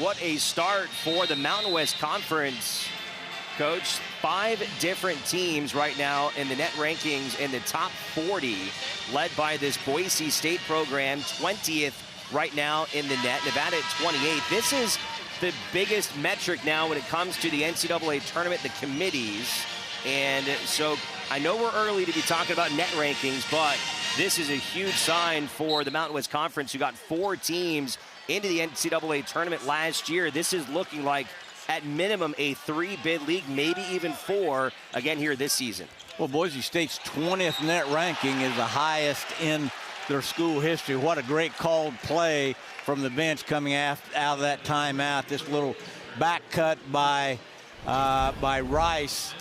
what a start for the Mountain West Conference, Coach. 5 different teams right now in the net rankings in the top 40, led by this Boise State program, 20th right now in the net. Nevada at 28. This is the biggest metric now when it comes to the NCAA tournament, the committees. And so I know we're early to be talking about net rankings, but this is a huge sign for the Mountain West Conference, who got 4 teams into the NCAA tournament last year. This is looking like, at minimum, a 3-bid league, maybe even 4, again here this season. Well, Boise State's 20th net ranking is the highest in their school history. What a great called play from the bench coming out of that timeout. This little back cut by Rice.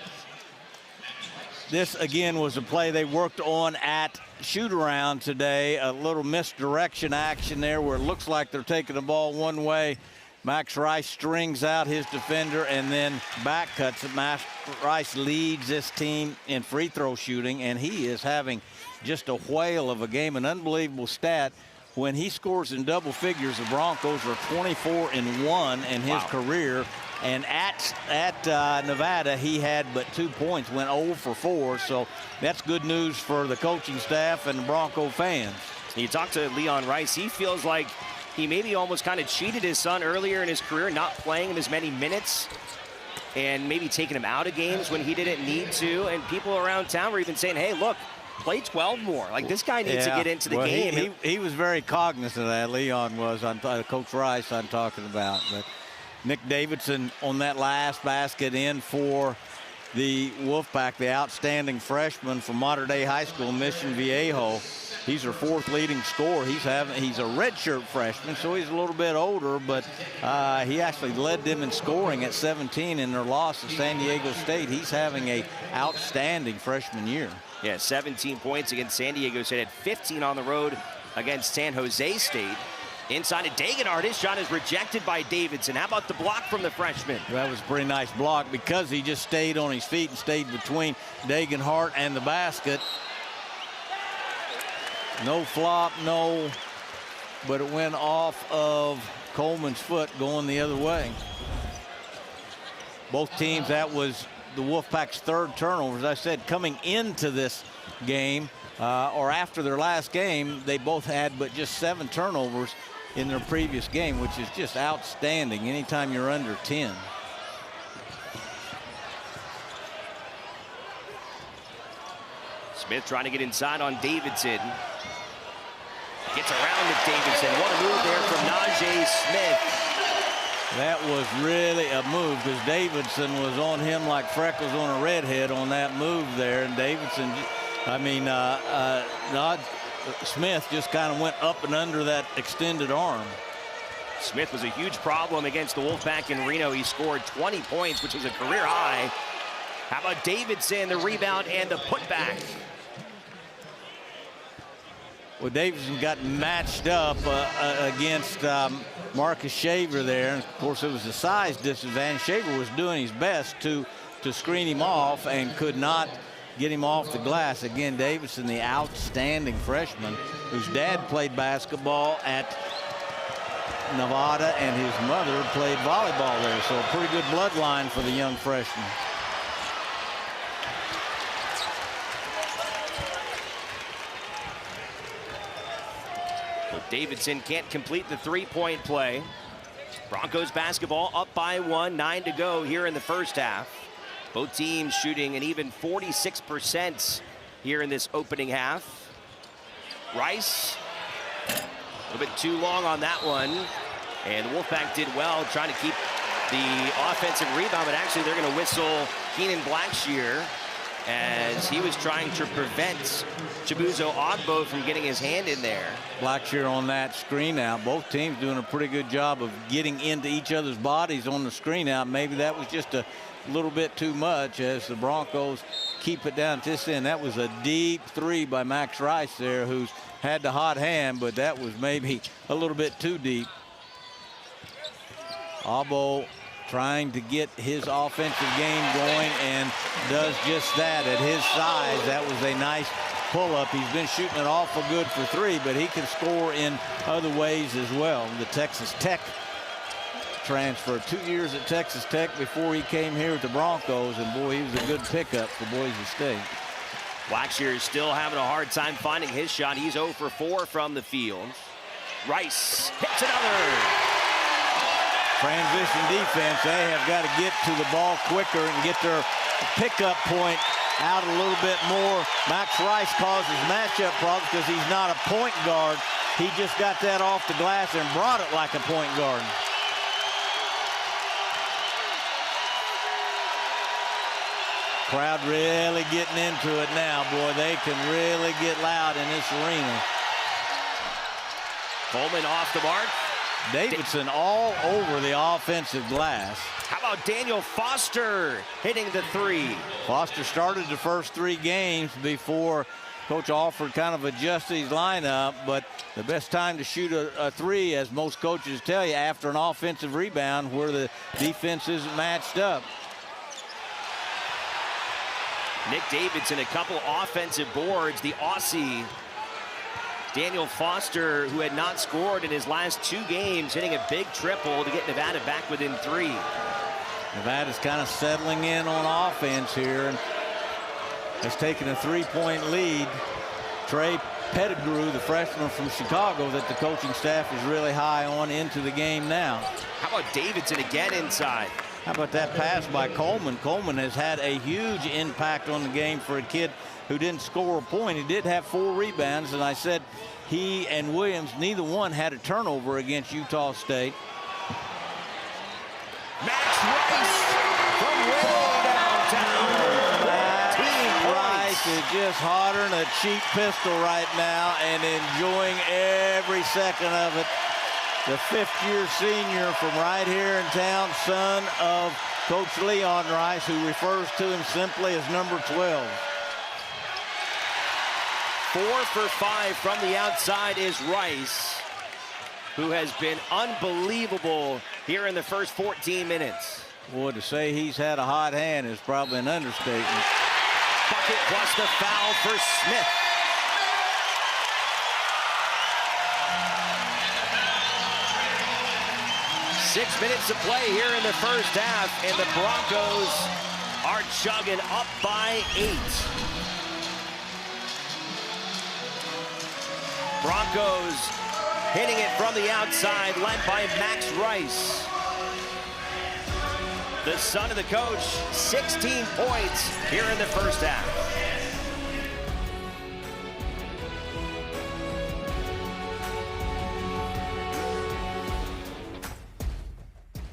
This, again, was a play they worked on at shoot-around today. A little misdirection action there where it looks like they're taking the ball one way. Max Rice strings out his defender and then back cuts it. Max Rice leads this team in free throw shooting, and he is having just a whale of a game. An unbelievable stat. When he scores in double figures, the Broncos are 24-1 in his career. And at Nevada, he had but 2 points, went 0 for 4. So that's good news for the coaching staff and the Bronco fans. You talk to Leon Rice, he feels like he maybe almost kind of cheated his son earlier in his career, not playing him as many minutes and maybe taking him out of games when he didn't need to. And people around town were even saying, hey, look, play 12 more. Like, this guy needs to get into the game. He was very cognizant of that. Leon was, on Coach Rice I'm talking about. But Nick Davidson on that last basket in for the Wolfpack, the outstanding freshman from Mater Dei High School, Mission Viejo. He's their 4th leading scorer. He's a redshirt freshman, so he's a little bit older, but he actually led them in scoring at 17 in their loss to San Diego State. He's having a outstanding freshman year. Yeah, 17 points against San Diego State, had 15 on the road against San Jose State. Inside of Degenhardt, his shot is rejected by Davidson. How about the block from the freshman? That was a pretty nice block because he just stayed on his feet and stayed between Degenhardt and the basket. No flop, no, but it went off of Coleman's foot going the other way. Both teams, that was the Wolfpack's 3rd turnover. As I said, coming into this game or after their last game, they both had but just 7 turnovers in their previous game, which is just outstanding anytime you're under 10. Smith trying to get inside on Davidson. Gets around to Davidson. What a move there from Najee Smith. That was really a move because Davidson was on him like freckles on a redhead on that move there. And Davidson, Smith just kind of went up and under that extended arm. Smith was a huge problem against the Wolfpack in Reno. He scored 20 points, which was a career high. How about Davidson, the rebound and the putback? Well, Davidson got matched up against Marcus Shaver there. And of course, it was a size disadvantage. Shaver was doing his best to screen him off and could not get him off the glass. Again, Davidson, the outstanding freshman whose dad played basketball at Nevada and his mother played volleyball there. So a pretty good bloodline for the young freshman. Davidson can't complete the 3-point play. Broncos basketball up by 1, 9 to go here in the first half. Both teams shooting an even 46% here in this opening half. Rice, a little bit too long on that one. And the Wolfpack did well trying to keep the offensive rebound, but actually they're going to whistle Keenan Blackshear as he was trying to prevent Chibuzo Ogbo from getting his hand in there. Blackshear on that screen out. Both teams doing a pretty good job of getting into each other's bodies on the screen out. Maybe that was just a little bit too much as the Broncos keep it down to this end. That was a deep 3 by Max Rice there, who's had the hot hand, but that was maybe a little bit too deep. Ogbo trying to get his offensive game going and does just that at his size. That was a nice pull-up. He's been shooting it awful good for 3, but he can score in other ways as well. The Texas Tech transfer. 2 years at Texas Tech before he came here with the Broncos, and boy, he was a good pickup for Boise State. Waxier is still having a hard time finding his shot. He's 0 for 4 from the field. Rice hits another. Transition defense, they have got to get to the ball quicker and get their pickup point out a little bit more. Max Rice causes matchup problems because he's not a point guard. He just got that off the glass and brought it like a point guard. Crowd really getting into it now. Boy, they can really get loud in this arena. Coleman off the mark. Davidson all over the offensive glass. How about Daniel Foster hitting the three? Foster started the first 3 games before Coach Alford kind of adjusted his lineup, but the best time to shoot a 3, as most coaches tell you, after an offensive rebound where the defense isn't matched up. Nick Davidson, a couple offensive boards. The Aussie Daniel Foster, who had not scored in his last 2 games, hitting a big triple to get Nevada back within 3. Nevada's kind of settling in on offense here and has taken a 3-point lead. Trey Pettigrew, the freshman from Chicago that the coaching staff is really high on, into the game now. How about Davidson again inside? How about that pass by Coleman? Coleman has had a huge impact on the game for a kid who didn't score a point. He did have 4 rebounds, and I said he and Williams, neither one had a turnover against Utah State. Max Rice from way downtown. Rice is just hotter than a cheap pistol right now and enjoying every second of it. The 5th-year senior from right here in town, son of Coach Leon Rice, who refers to him simply as number 12. 4 for 5 from the outside is Rice, who has been unbelievable here in the first 14 minutes. Boy, to say he's had a hot hand is probably an understatement. Bucket plus the foul for Smith. Six minutes to play here in the first half, and the Broncos are chugging up by 8. Broncos hitting it from the outside, led by Max Rice. The son of the coach, 16 points here in the first half.